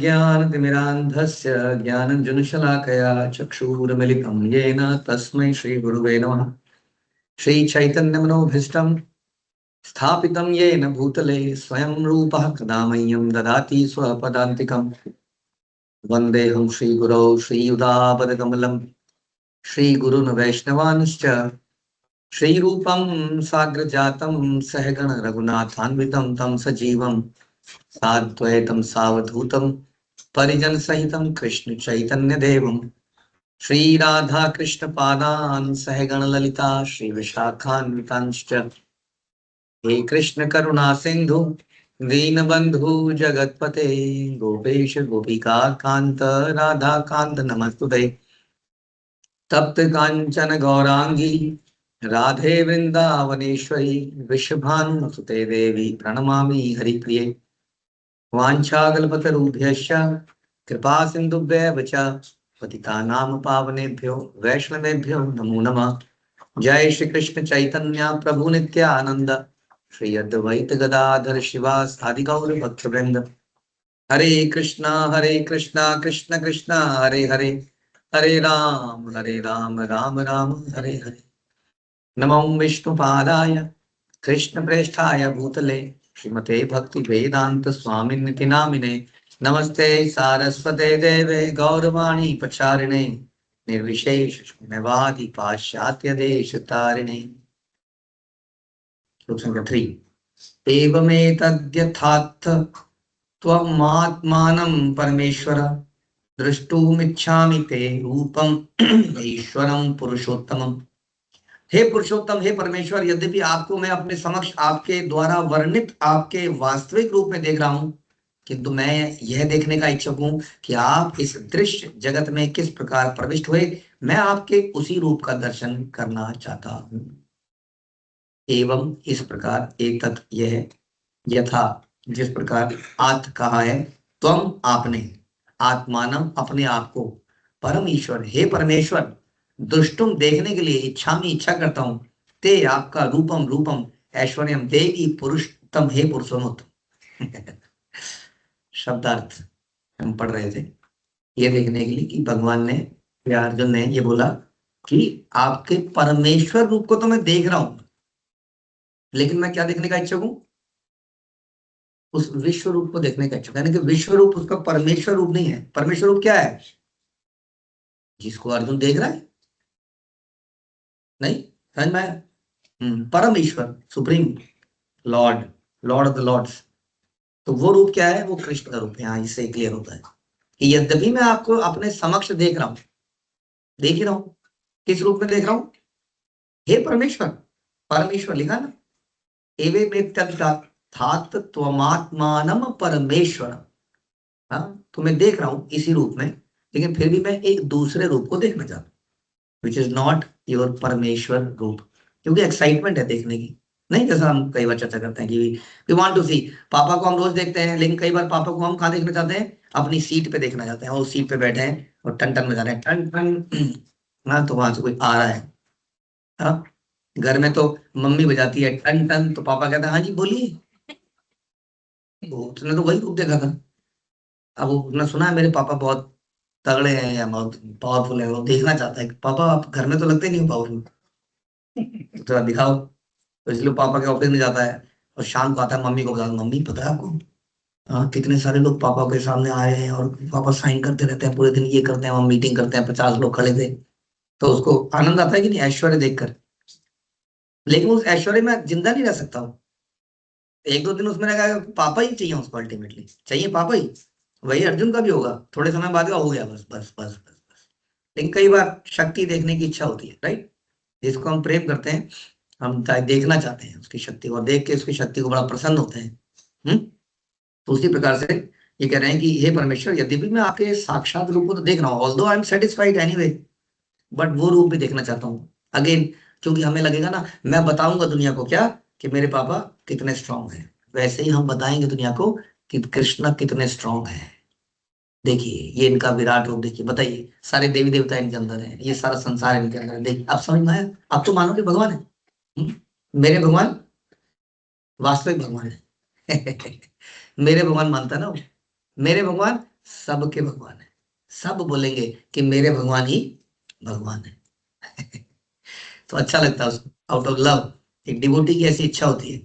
ज्ञानतिमिरान्धस्य ज्ञानञ्जनशलाकया चक्षुरुन्मिलितं येन तस्मै श्रीगुरुवे नमः। श्रीचैतन्यमनोभीष्टं स्थापितं येन भूतले स्वयं रूपः कदा मह्यं ददाति स्वपदान्तिकं। वन्देऽहं श्रीगुरौ श्रीयुतापदकमलं श्रीगुरून् वैष्णवांश्च श्रीरूपं साग्रजातं सहगण रघुनाथान्वितं तं सजीवं साद्वैतं सावधूतं परिजन सहितं कृष्ण चैतन्य देवं श्री राधा कृष्ण पादान् सहगण ललिता श्री विशाखान्वितांश्च। हे कृष्ण करुणा सिंधु दीनबंधु जगतपते गोपेश गोपिका कांत राधा कांत नमस्तुते। तप्त कांचन गौरांगी राधे वृंदावनेश्वरी वृषभानुसुते देवी प्रणमामि हरिप्रिये। वाञ्छाकल्पतरुभ्यश्च कृपा सिन्धुभ्येव च पतितानां पावनेभ्यो वैष्णवेभ्यो नमो नमः। जय श्री कृष्ण चैतन्य प्रभु नित्यानंद श्री अद्वैत गदाधर शिवासादि गौर भक्तवृंद। हरे कृष्णा कृष्ण कृष्णा हरे हरे, हरे राम राम राम हरे हरे। नमो विष्णुपादाय कृष्ण प्रेष्ठाय भूतले श्रीमते भक्ति वेदांत स्वामिनिति नामिने। नमस्ते सारस्वते देवे गौरवाणी प्रचारिणे निर्विशेष शून्यवादी पाश्चात्य देश तारिणे। श्लोक संख्या 3। एवमेतद्यथार्थ त्वमात्मानं परमेश्वर द्रष्टुमिच्छामि ते रूपम ईश्वरं पुरुषोत्तमम्। हे पुरुषोत्तम, हे परमेश्वर, यद्यपि आपको मैं अपने समक्ष आपके द्वारा वर्णित आपके वास्तविक रूप में देख रहा हूं, किंतु मैं यह देखने का इच्छुक हूं कि आप इस दृश्य जगत में किस प्रकार प्रविष्ट हुए। मैं आपके उसी रूप का दर्शन करना चाहता हूं। एवं इस प्रकार, एतत् यह, यथा जिस प्रकार, आत कहा है, त्वम आपने, आत्मानम अपने आप को, परम ईश्वर हे परमेश्वर, दुष्टुम देखने के लिए इच्छा में इच्छा करता हूं, ते आपका रूपम रूपम ऐश्वर्यम देवी पुरुषोत्तम हे पुरुषोत्तम। शब्दार्थ हम पढ़ रहे थे ये देखने के लिए कि भगवान ने या अर्जुन ने ये बोला कि आपके परमेश्वर रूप को तो मैं देख रहा हूं, लेकिन मैं क्या देखने का इच्छुक हूं? उस विश्व रूप को देखने का इच्छुक, यानी कि विश्व रूप उसका परमेश्वर रूप नहीं है। परमेश्वर रूप क्या है जिसको अर्जुन देख रहा है? नहीं समझ में आया? परम ईश्वर, supreme lord, lord of the lords. तो वो रूप क्या है? वो कृष्ण का रूप है। यहाँ इससे क्लियर होता है कि यद्यपि मैं आपको अपने समक्ष देख रहा हूं, देख ही रहा हूं, किस रूप में देख रहा हूं? हे परमेश्वर, परमेश्वर लिखा ना, एवे में तद्धात त्वमात्मानम परमेश्वर। हाँ, तो मैं देख रहा हूं इसी रूप में, लेकिन फिर भी मैं एक दूसरे रूप को देखना चाहता हूँ, विच इज नॉट योर परमेश्वर रूप, क्योंकि एक्साइटमेंट है देखने की। नहीं, जैसा हम कई बार चर्चा करते हैं कि वी वांट टू सी, पापा को हम रोज देखते हैं, लेकिन कई बार पापा को हम कहाँ देखना चाहते हैं? अपनी सीट पे देखना चाहते हैं। वो सीट पे बैठे हैं और टन टन बजा रहे हैं, टन टन। हाँ, तो वहां से कोई आ रहा है। हाँ, घर में तो मम्मी बजाती है टन टन, तो पापा कहते हैं हाँ जी बोलिए। उसने तो वही रूप देखा था। अब उसने सुना है मेरे पापा बहुत तगड़े हैं या बहुत पावरफुल है, वो देखना चाहता है कि पापा आप घर में तो लगते नहीं हो पावरफुल, तो थोड़ा दिखाओ। तो इसलिए पापा के ऑफिस में जाता है और शाम को आता है, मम्मी को बताता, मम्मी पता है आपको, हाँ कितने सारे लोग पापा के सामने आए हैं और पापा साइन करते रहते हैं पूरे दिन, ये करते हैं, हम मीटिंग करते हैं, 50 लोग खड़े थे। तो उसको आनंद आता है कि नहीं ऐश्वर्य देखकर, लेकिन उस ऐश्वर्य में जिंदा नहीं रह सकता हूँ। एक दो दिन उसमें रहेगा, पापा ही चाहिए उसको, अल्टीमेटली चाहिए पापा ही। वही अर्जुन का भी होगा, थोड़े समय बाद हो गया, बस बस बस बस बस। लेकिन कई बार शक्ति देखने की इच्छा होती है, राइट, जिसको हम प्रेम करते हैं, हम देखना चाहते हैं उसकी शक्ति को, और देख के उसकी शक्ति को बड़ा प्रसन्न होते हैं। तो उसी प्रकार से ये कह रहे हैं कि हे परमेश्वर, यद्यपि मैं आपके साक्षात रूप को तो देख रहा हूँ, although I am satisfied anyway, but वो रूप भी देखना चाहता हूँ अगेन। क्योंकि हमें लगेगा ना, मैं बताऊंगा दुनिया को क्या, कि मेरे पापा कितने स्ट्रांग हैं, वैसे ही हम बताएंगे दुनिया को कि कृष्ण कितने स्ट्रांग है। देखिए ये इनका विराट रूप देखिए, बताइए, सारे देवी देवता इनके अंदर है, ये सारा संसार इनके अंदर है। देखिए आप समझ में आया? आप तो मानो कि भगवान है। हम्म? मेरे भगवान वास्तविक भगवान है। मेरे भगवान मानता ना वो। मेरे भगवान सबके भगवान है। सब बोलेंगे कि मेरे भगवान ही भगवान है। तो अच्छा लगता है उसको, आउट ऑफ लव। एक डिवोटी की ऐसी इच्छा होती है।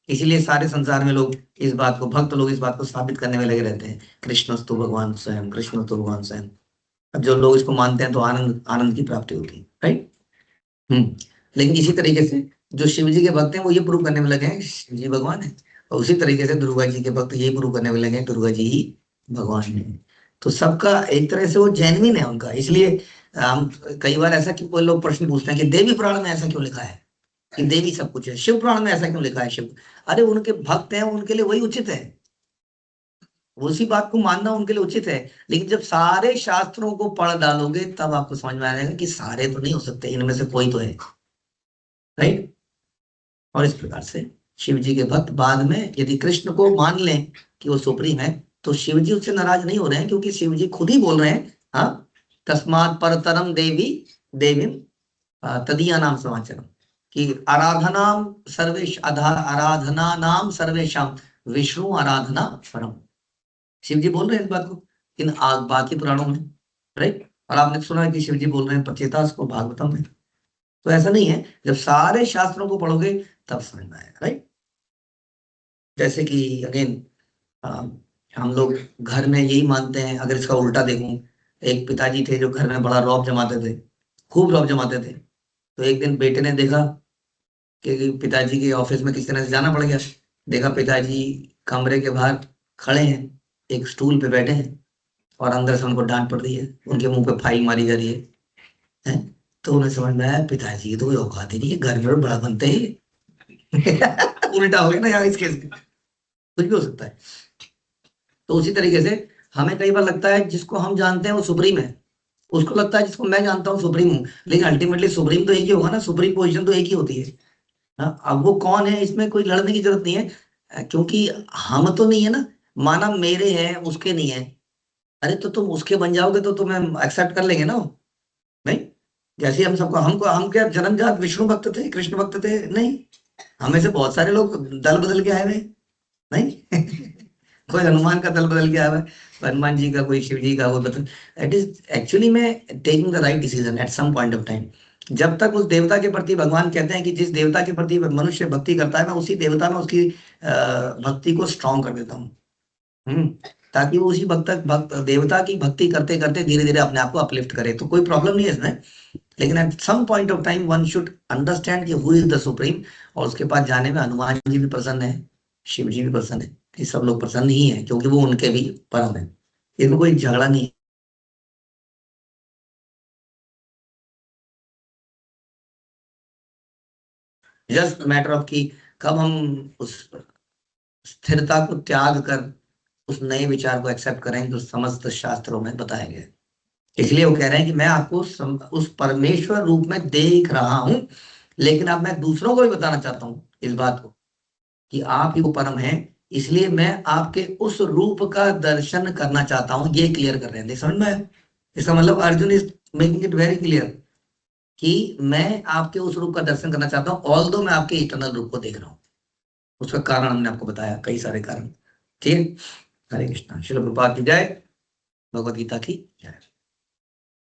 इसीलिए सारे संसार में लोग इस बात को, भक्त लोग इस बात को साबित करने में लगे रहते हैं, कृष्णस्तु भगवान स्वयं, कृष्णस्तु भगवान स्वयं। अब जो लोग इसको मानते हैं तो आनंद आनंद की प्राप्ति होती है, राइट। लेकिन इसी तरीके से जो शिव जी के भक्त हैं वो ये प्रूव करने में लगे हैं शिव जी भगवान है, और उसी तरीके से दुर्गा जी के भक्त ये प्रूव करने में लगे हैं दुर्गा जी ही भगवान है। तो सबका एक तरह से वो जेन्युइन है उनका। इसलिए हम कई बार ऐसा क्यों, कोई लोग प्रश्न पूछते हैं कि देवी पुराण में ऐसा क्यों लिखा है कि देवी सब कुछ है, शिव पुराण में ऐसा क्यों लिखा है शिव। अरे उनके भक्त हैं, उनके लिए वही उचित है, उसी बात को मानना उनके लिए उचित है। लेकिन जब सारे शास्त्रों को पढ़ डालोगे तब आपको समझ में आ जाएगा कि सारे तो नहीं हो सकते, इनमें से कोई तो है, राइट। और इस प्रकार से शिव जी के भक्त बाद में यदि कृष्ण को मान लें कि वो सुप्रीम है, तो शिव जी उससे नाराज नहीं हो रहे हैं, क्योंकि शिव जी खुद ही बोल रहे हैं, हाँ, तस्मात् परतरम देवी देवी तदीया नाम समाचारम, कि आराधना नाम सर्वेशम विष्णु आराधना परम। शिव जी बोल रहे हैं इस बात को इन बाकी पुराणों में, राइट। और आपने सुना है कि शिव जी बोल रहे हैं पचेतास को भागवतम में। तो ऐसा नहीं है, जब सारे शास्त्रों को पढ़ोगे तब समझ में आएगा, राइट। जैसे कि अगेन हम लोग घर में यही मानते हैं, अगर इसका उल्टा देखूं, एक पिताजी थे जो घर में बड़ा रौब जमाते थे, खूब रौब जमाते थे। तो एक दिन बेटे ने देखा कि पिताजी के ऑफिस में किसी तरह से जाना पड़ गया। देखा पिताजी कमरे के बाहर खड़े हैं, एक स्टूल पे बैठे हैं, और अंदर से उनको डांट पड़ रही है, उनके मुंह पे फाई मारी जा रही है? तो उन्हें समझ में आया पिताजी की तो कोई औकात ही नहीं है, घर में बड़ा बनते ही। उल्टा हो गया ना यहाँ इस केस में, कुछ भी हो सकता है। तो उसी तरीके से हमें कई बार लगता है जिसको हम जानते हैं वो सुप्रीम है, उसको लगता है जिसको मैं जानता हूँ सुप्रीम हूँ, लेकिन अल्टीमेटली सुप्रीम तो एक ही होगा ना, सुप्रीम पोजीशन तो एक ही होती है। हाँ, अब वो कौन है इसमें कोई लड़ने की जरूरत नहीं है, क्योंकि हम तो नहीं है ना, माना मेरे हैं उसके नहीं है। अरे तो तुम उसके बन जाओगे तो तुम्हें एक्सेप्ट कर लेंगे ना, नहीं। जैसे हम सबको, हमको हम क्या जन्मजात विष्णु भक्त थे, कृष्ण भक्त थे? नहीं, हमें से बहुत सारे लोग दल बदल के आए हुए हैं, नहीं। कोई हनुमान का दल बदल के आया हुआ है, हनुमान जी का, कोई शिव जी का, वो बदल। It is actually me taking the right decision at some point of time. जब तक उस देवता के प्रति, भगवान कहते हैं कि जिस देवता के प्रति मनुष्य भक्ति करता है, मैं उसी देवता में उसकी भक्ति को स्ट्रांग कर देता हूँ। हम्म ताकि वो उसी भक्त देवता की भक्ति करते करते धीरे धीरे अपने आप को अपलिफ्ट करे, तो कोई प्रॉब्लम नहीं है इसमें। लेकिन at some point of time one should understand कि हु इज द सुप्रीम। और उसके पास जाने में हनुमान जी भी प्रसन्न है, शिव जी भी प्रसन्न है, ये सब लोग प्रसन्न ही है, क्योंकि वो उनके भी परम है। इसमें कोई झगड़ा नहीं है। जस्ट मैटर ऑफ कि कब हम उस स्थिरता को त्याग कर उस नए विचार को एक्सेप्ट करें जो समस्त शास्त्रों में बताया गया है। इसलिए वो कह रहे हैं कि मैं आपको उस परमेश्वर रूप में देख रहा हूं, लेकिन अब मैं दूसरों को भी बताना चाहता हूं इस बात को कि आप ही वो परम है। इसलिए मैं आपके उस रूप का दर्शन करना चाहता हूं, ये क्लियर कर रहे हैं। समझ में आया? इसका मतलब Arjun is making it very clear कि मैं आपके उस रूप का दर्शन करना चाहता हूं, ऑल दो मैं आपके इटरनल रूप को देख रहा हूँ। उसका कारण हमने आपको बताया, कई सारे कारण। ठीक है। हरे कृष्णा। श्रील प्रभुपाद की जय। भगवद गीता की जय।